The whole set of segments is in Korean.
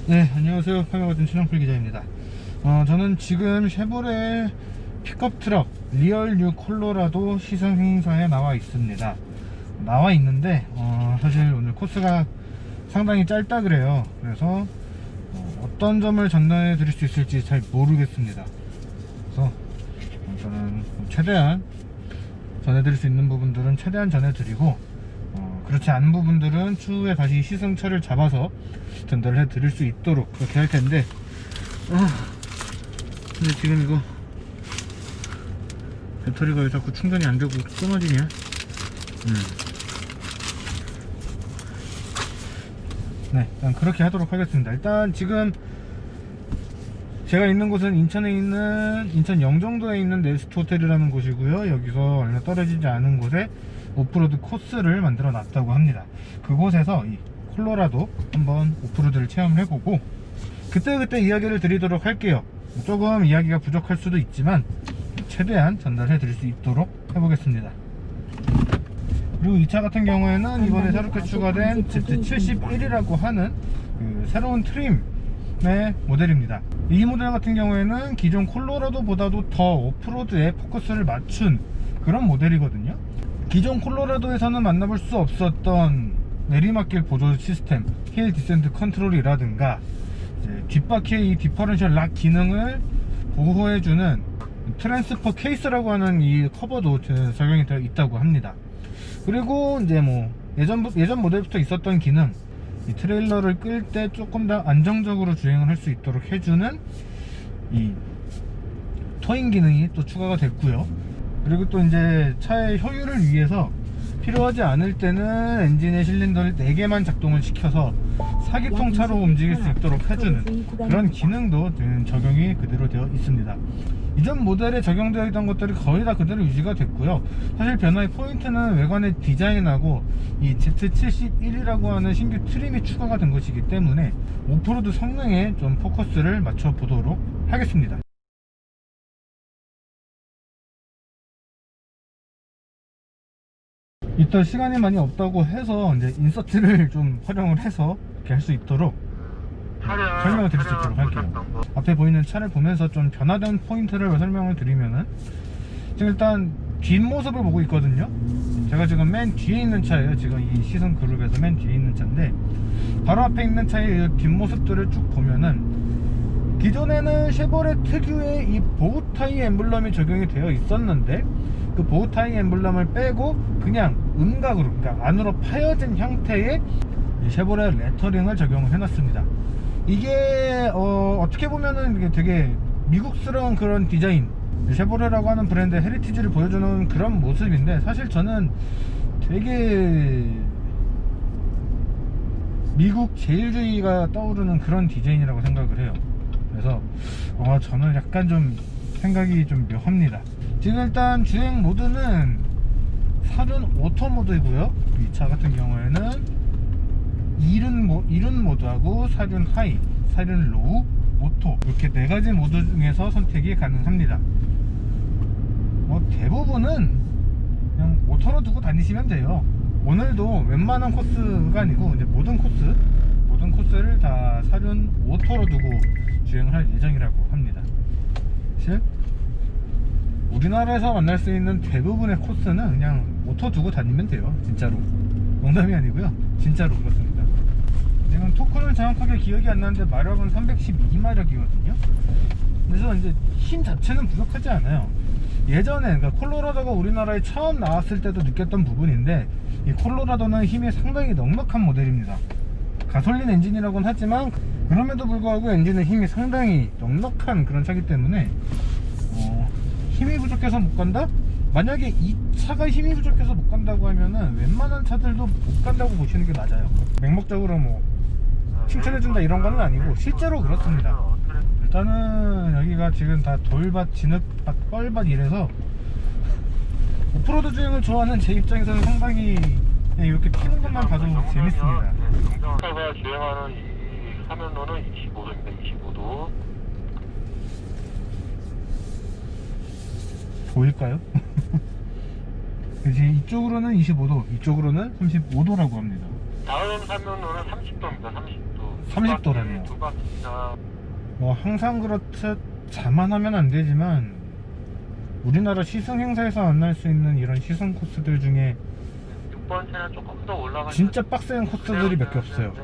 네, 안녕하세요. 카메라가든 최정필 기자입니다. 저는 지금 쉐보레 픽업 트럭 리얼 뉴 콜로라도 시승 행사에 나와 있습니다. 나와 있는데 사실 오늘 코스가 상당히 짧다 그래요. 그래서 어떤 점을 전달해 드릴 수 있을지 잘 모르겠습니다. 그래서 저는 최대한 전해드릴 수 있는 부분들은 최대한 전해드리고, 그렇지 않은 부분들은 추후에 다시 시승차를 잡아서 전달을 해 드릴 수 있도록 그렇게 할 텐데, 근데 지금 이거 배터리가 왜 자꾸 충전이 안 되고 끊어지냐? 네, 일단 그렇게 하도록 하겠습니다. 일단 지금 제가 있는 곳은 인천에 있는 인천 영종도에 있는 네스트 호텔이라는 곳이고요. 여기서 얼마 떨어지지 않은 곳에 오프로드 코스를 만들어 놨다고 합니다. 그곳에서 이 콜로라도 한번 오프로드를 체험을 해보고 그때그때 이야기를 드리도록 할게요. 조금 이야기가 부족할 수도 있지만 최대한 전달해 드릴 수 있도록 해보겠습니다. 그리고 이 차 같은 경우에는 이번에 새롭게 추가된 Z71이라고 하는 그 새로운 트림의 모델입니다. 이 모델 같은 경우에는 기존 콜로라도보다도 더 오프로드에 포커스를 맞춘 그런 모델이거든요. 기존 콜로라도에서는 만나볼 수 없었던 내리막길 보조 시스템, 힐 디센트 컨트롤이라든가 뒷바퀴의 이 디퍼런셜 락 기능을 보호해주는 트랜스퍼 케이스라고 하는 이 커버도 적용이 되어 있다고 합니다. 그리고 이제 뭐 예전 모델부터 있었던 기능, 이 트레일러를 끌 때 조금 더 안정적으로 주행을 할 수 있도록 해주는 이 토잉 기능이 또 추가가 됐고요. 그리고 또 이제 차의 효율을 위해서 필요하지 않을 때는 엔진의 실린더를 4개만 작동을 시켜서 4기통 차로 움직일 수 있도록 해주는 그런 기능도 적용이 그대로 되어 있습니다. 이전 모델에 적용되어 있던 것들이 거의 다 그대로 유지가 됐고요. 사실 변화의 포인트는 외관의 디자인하고 이 Z71이라고 하는 신규 트림이 추가가 된 것이기 때문에 오프로드 성능에 좀 포커스를 맞춰 보도록 하겠습니다. 이따 시간이 많이 없다고 해서 이제 인서트를 좀 활용을 해서 이렇게 할 수 있도록 설명을 드릴 수 있도록 할게요. 앞에 보이는 차를 보면서 좀 변화된 포인트를 설명을 드리면은, 지금 일단 뒷모습을 보고 있거든요. 제가 지금 맨 뒤에 있는 차예요. 지금 이 시승 그룹에서 맨 뒤에 있는 차인데, 바로 앞에 있는 차의 뒷모습들을 쭉 보면은 기존에는 쉐보레 특유의 이 보우타이 엠블럼이 적용이 되어 있었는데, 그 보우타이 엠블럼을 빼고 그냥 음각으로, 그러니까 안으로 파여진 형태의 쉐보레 레터링을 적용을 해놨습니다. 이게 어떻게 보면은 이게 되게 미국스러운 그런 디자인, 쉐보레라고 하는 브랜드의 헤리티지를 보여주는 그런 모습인데, 사실 저는 되게 미국 제일주의가 떠오르는 그런 디자인이라고 생각을 해요. 그래서 저는 약간 좀 생각이 좀 묘합니다. 지금 일단 주행 모드는 사륜 오토 모드이고요. 이 차 같은 경우에는 이륜 모드하고 사륜 하이, 사륜 로우, 오토, 이렇게 4가지 모드 중에서 선택이 가능합니다. 대부분은 그냥 오토로 두고 다니시면 돼요. 오늘도 웬만한 코스가 아니고 이제 모든 코스를 다 사륜 오토로 두고 주행을 할 예정이라고 합니다. 사실 우리나라에서 만날 수 있는 대부분의 코스는 그냥 오토 두고 다니면 돼요. 진짜로, 농담이 아니고요. 진짜로 그렇습니다. 지금 토크는 정확하게 기억이 안 나는데 마력은 312마력이거든요 그래서 이제 힘 자체는 부족하지 않아요. 예전에, 그러니까 콜로라도가 우리나라에 처음 나왔을 때도 느꼈던 부분인데, 이 콜로라도는 힘이 상당히 넉넉한 모델입니다. 가솔린 엔진이라고는 하지만 그럼에도 불구하고 엔진의 힘이 상당히 넉넉한 그런 차기 때문에 힘이 부족해서 못 간다? 만약에 이 차가 힘이 부족해서 못 간다고 하면은 웬만한 차들도 못 간다고 보시는 게 맞아요. 맹목적으로 뭐 칭찬해준다 이런 거는 아니고 실제로 그렇습니다. 일단은 여기가 지금 다 돌밭, 진흙밭, 뻘밭 이래서 오프로드 주행을 좋아하는 제 입장에서는 상당히 이렇게 튀는 것만 봐도 재밌습니다. 차가 주행하는 이 화면로는 25도입니다. 25도. 보일까요? 이제 이쪽으로는 25도, 이쪽으로는 35도라고 합니다. 다음 화면로는 30도입니다. 30도. 30도라네요. 두 바퀴나 뭐 항상 그렇듯 자만하면 안 되지만 우리나라 시승 행사에서 만날 수 있는 이런 시승 코스들 중에 6번 차량 조금 더 올라가. 진짜 빡센 코스들이 몇 개 없어요. 네.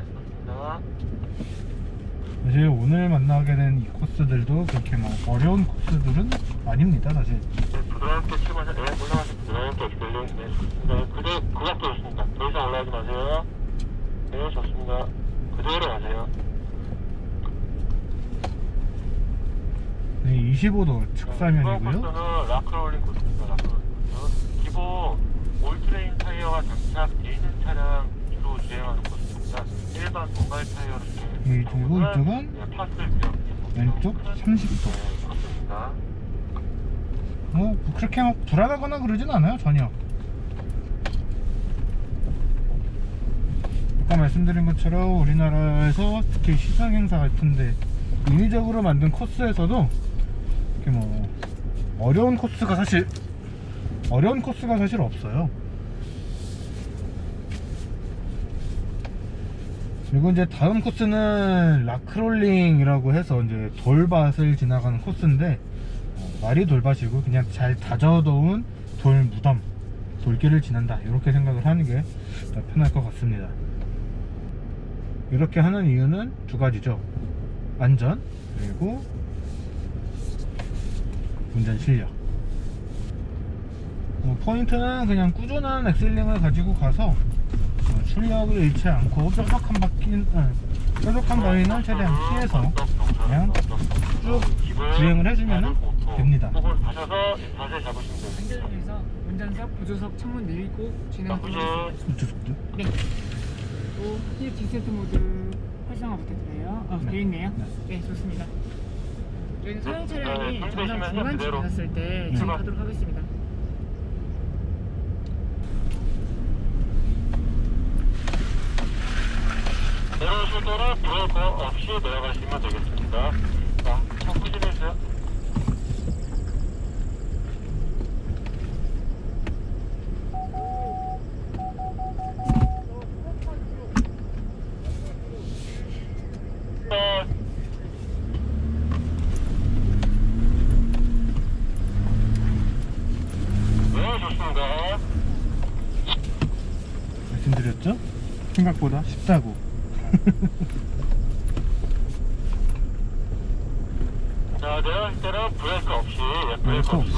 사실 오늘 만나게 된 이 코스들도 그렇게 뭐 어려운 코스들은 아닙니다, 사실. 부드럽게 출발해. 네, 올라가서 부드럽게 엑셀링. 네, 좋습니다. 그 각도 좋습니다. 더 이상 올라가지 마세요. 네, 좋습니다. 그대로 가세요. 네, 25도 이번 측사면이고요. 코스는 라크롤링 코스입니다. 라크롤링 코스. 기본 올트레인 타이어가 장착되어 있는 차량 주로 주행하는 코스입니다. 일반 공갈 타이어를 그리고 이쪽은 왼쪽 30도. 그렇습니다. 뭐 그렇게 막 불안하거나 그러진 않아요, 전혀. 아까 말씀드린 것처럼 우리나라에서 특히 시상 행사 같은데 인위적으로 만든 코스에서도 이렇게 뭐 어려운 코스가 사실 없어요. 그리고 이제 다음 코스는 라크롤링이라고 해서 이제 돌밭을 지나가는 코스인데 말이 돌밭이고 그냥 잘 다져놓은 돌 무덤, 돌길을 지난다 이렇게 생각을 하는 게 더 편할 것 같습니다. 이렇게 하는 이유는 두 가지죠. 안전 그리고 운전 실력. 포인트는 그냥 꾸준한 엑셀링을 가지고 가서 출력을 잃지 않고 뾰족한 거리는 최대한 피해서 그냥 쭉 주행을 해주면 됩니다. 하셔서 자세 잡으시면 됩니다. 운전석에서 운전석, 보조석 창문 내리고 진행하도록 하겠습니다. 우측도 네. 또 힐 디센트 모드 활성화 부탁드려요. 네. 되어 있네요. 네. 네, 좋습니다. 저희는 소형 차량이 네, 정상 중간쯤 그대로. 갔을 때 네. 진입하도록 하겠습니다. 내려오실 때는 브레이크 없이 내려가시면 되겠습니다. 자, 차 후진해주세요. 네, 좋습니다. 말씀드렸죠? 생각보다 쉽다고. 자, 내려갈 때는 브레이크 없이, 브레이크 브레이크 없이.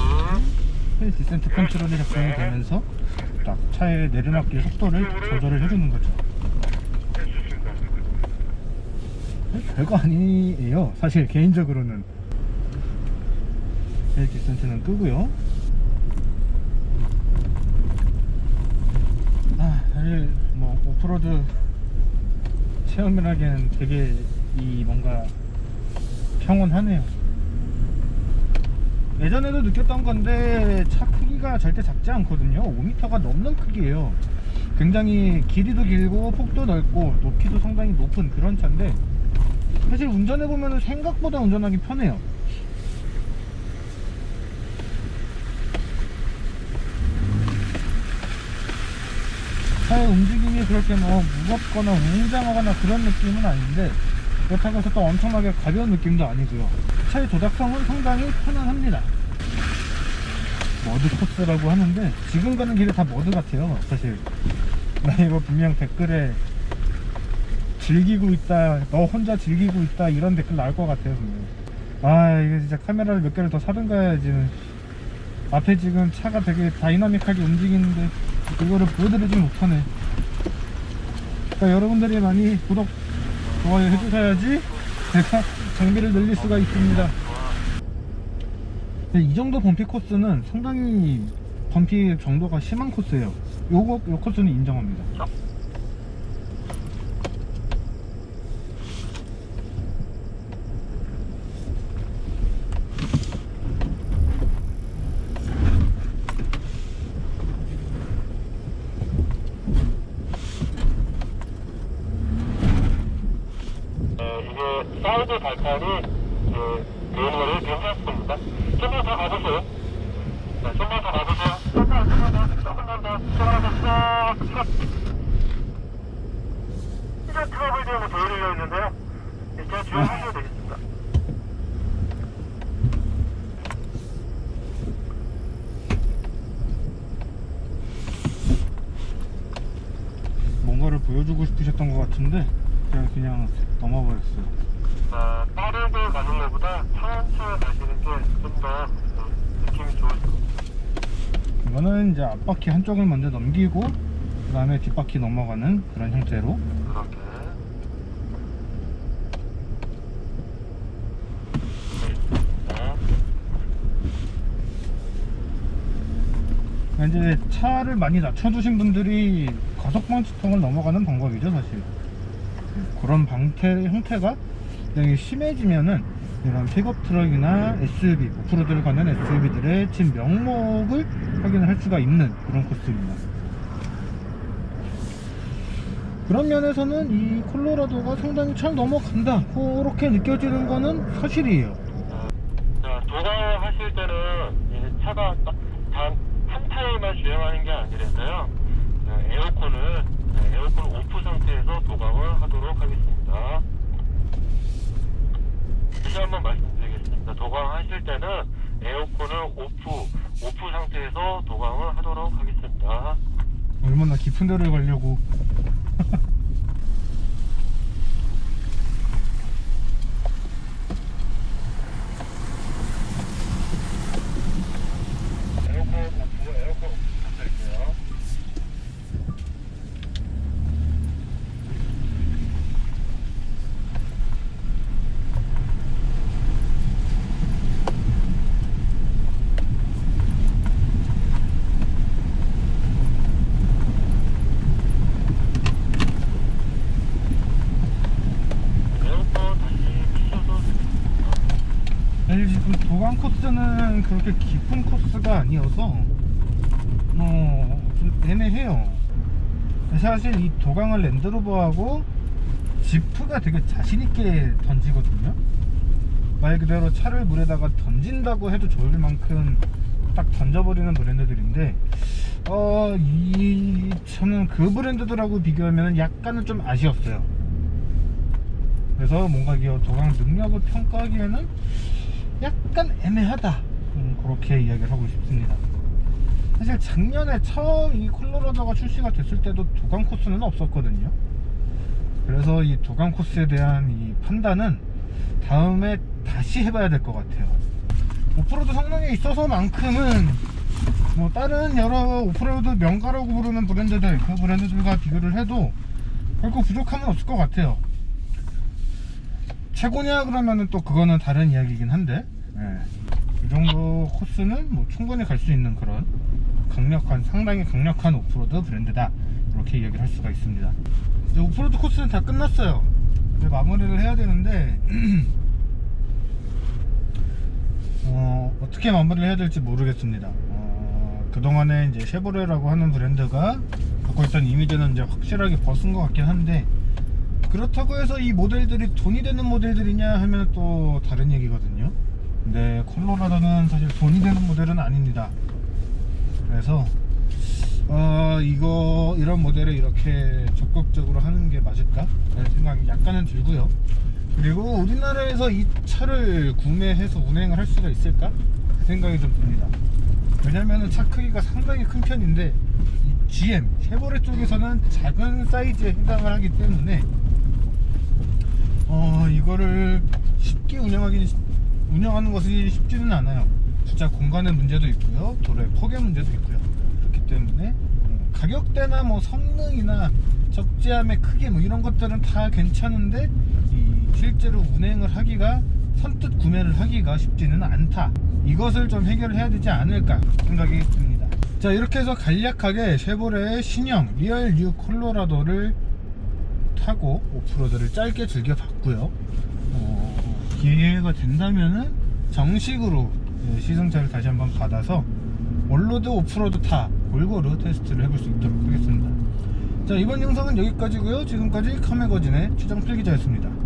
힐 디센트 컨트롤이 작동이 되면서 딱 차의 내리막길 속도를 조절을 해주는 거죠. 별거 아니에요. 사실 개인적으로는 힐 디센트는 끄고요. 사실 뭐 오프로드 체험을 하기엔 되게 이 뭔가 평온하네요. 예전에도 느꼈던 건데 차 크기가 절대 작지 않거든요. 5m가 넘는 크기예요. 굉장히 길이도 길고 폭도 넓고 높이도 상당히 높은 그런 차인데 사실 운전해보면 생각보다 운전하기 편해요. 차의 움직임이 그렇게 뭐 무겁거나 웅장하거나 그런 느낌은 아닌데 그렇다고 해서 또 엄청나게 가벼운 느낌도 아니고요. 차의 조작성은 상당히 편안합니다. 머드 코스라고 하는데 지금 가는 길이 다 머드 같아요. 사실 나 이거 분명 댓글에 즐기고 있다, 너 혼자 즐기고 있다 이런 댓글 나올 것 같아요. 분명. 이게 진짜 카메라를 몇 개를 더 사든가 해야지. 앞에 지금 차가 되게 다이나믹하게 움직이는데 이거를 보여드리지 못하네. 그러니까 여러분들이 많이 구독, 좋아요 해주셔야지 제가 장비를 늘릴 수가 있습니다. 이 정도 범피 코스는 상당히 범피 정도가 심한 코스예요. 요 코스는 인정합니다. 이게 사이드 발판이 되는 거를 괜찮습니다. 좀만 더 가보세요. 네, 좀만 더 가보세요. 조금만 더, 조금만 더. 옵션 트러블 좀 보여드리려 했는데요. 일단 주행하셔도 되겠습니다. 뭔가를 보여주고 싶으셨던 것 같은데 그냥 넘어버렸어요. 자, 빠르게 가는 것보다 천천히 가시는 게 좀 더 느낌이 좋을 겁니다. 이거는 이제 앞바퀴 한쪽을 먼저 넘기고 그 다음에 뒷바퀴 넘어가는 그런 형태로. 그렇게. 네. 이제 차를 많이 낮춰두신 분들이 과속 방지턱을 넘어가는 방법이죠, 사실. 그런 방태 형태가 굉장히 심해지면은 이런 픽업 트럭이나 SUV, 오프로드를 가는 SUV들의 진 명목을 확인을 할 수가 있는 그런 코스입니다. 그런 면에서는 이 콜로라도가 상당히 잘 넘어간다, 그렇게 느껴지는 거는 사실이에요. 자, 도강을 하실 때는 이 차가 딱 단 한 타임만 주행하는 게 아니라서요. 에어컨을 오프 상태에서 도강을 하도록 하겠습니다. 다시 한번 말씀드리겠습니다. 도강하실 때는 에어컨을 오프 상태에서 도강을 하도록 하겠습니다. 얼마나 깊은 데를 가려고. 에어컨 오프 부탁드릴게요. 에어컨 다시 키셔도 됩니다. 사실 지금 도강 코스는 그렇게 깊은 코스가 아니어서 좀 애매해요. 사실 이 도강을 랜드로버하고 지프가 되게 자신있게 던지거든요. 말 그대로 차를 물에다가 던진다고 해도 좋을 만큼 딱 던져버리는 브랜드들인데 이 차는 그 브랜드들하고 비교하면 약간은 좀 아쉬웠어요. 그래서 뭔가 이 도강 능력을 평가하기에는 약간 애매하다, 그렇게 이야기를 하고 싶습니다. 사실 작년에 처음 이 콜로라도가 출시가 됐을 때도 도강 코스는 없었거든요. 그래서 이 도강 코스에 대한 이 판단은 다음에 다시 해봐야 될 것 같아요. 오프로드 성능에 있어서만큼은 뭐 다른 여러 오프로드 명가라고 부르는 브랜드들, 그 브랜드들과 비교를 해도 결코 부족함은 없을 것 같아요. 최고냐 그러면은 또 그거는 다른 이야기이긴 한데, 이 정도 코스는 뭐 충분히 갈 수 있는 그런 상당히 강력한 오프로드 브랜드다, 이렇게 이야기를 할 수가 있습니다. 이제 오프로드 코스는 다 끝났어요. 이제 마무리를 해야 되는데 어떻게 마무리를 해야 될지 모르겠습니다. 그동안에 이제 쉐보레라고 하는 브랜드가 갖고 있던 이미지는 이제 확실하게 벗은 것 같긴 한데, 그렇다고 해서 이 모델들이 돈이 되는 모델들이냐 하면 또 다른 얘기거든요. 근데 콜로라도는 사실 돈이 되는 모델은 아닙니다. 그래서 이런 모델을 이렇게 적극적으로 하는 게 맞을까 라는 생각이 약간은 들고요. 그리고 우리나라에서 이 차를 구매해서 운행을 할 수가 있을까 그 생각이 좀 듭니다. 왜냐면은 차 크기가 상당히 큰 편인데 이 GM, 쉐보레 쪽에서는 작은 사이즈에 해당을 하기 때문에 이거를 쉽게 운영하는 것이 쉽지는 않아요. 주차 공간의 문제도 있고요, 도로의 폭의 문제도 있고요. 그렇기 때문에 가격대나 뭐 성능이나 적재함의 크기 뭐 이런 것들은 다 괜찮은데 실제로 운행을 하기가, 선뜻 구매를 하기가 쉽지는 않다. 이것을 좀 해결해야 되지 않을까 생각이 듭니다. 자, 이렇게 해서 간략하게 쉐보레의 신형 리얼 뉴 콜로라도를 타고 오프로드를 짧게 즐겨봤고요. 기회가 된다면은 정식으로 시승차를 다시 한번 받아서 온로드 오프로드 타 골고루 테스트를 해볼 수 있도록 하겠습니다. 자, 이번 영상은 여기까지고요. 지금까지 카메거진의 추정 필기자였습니다.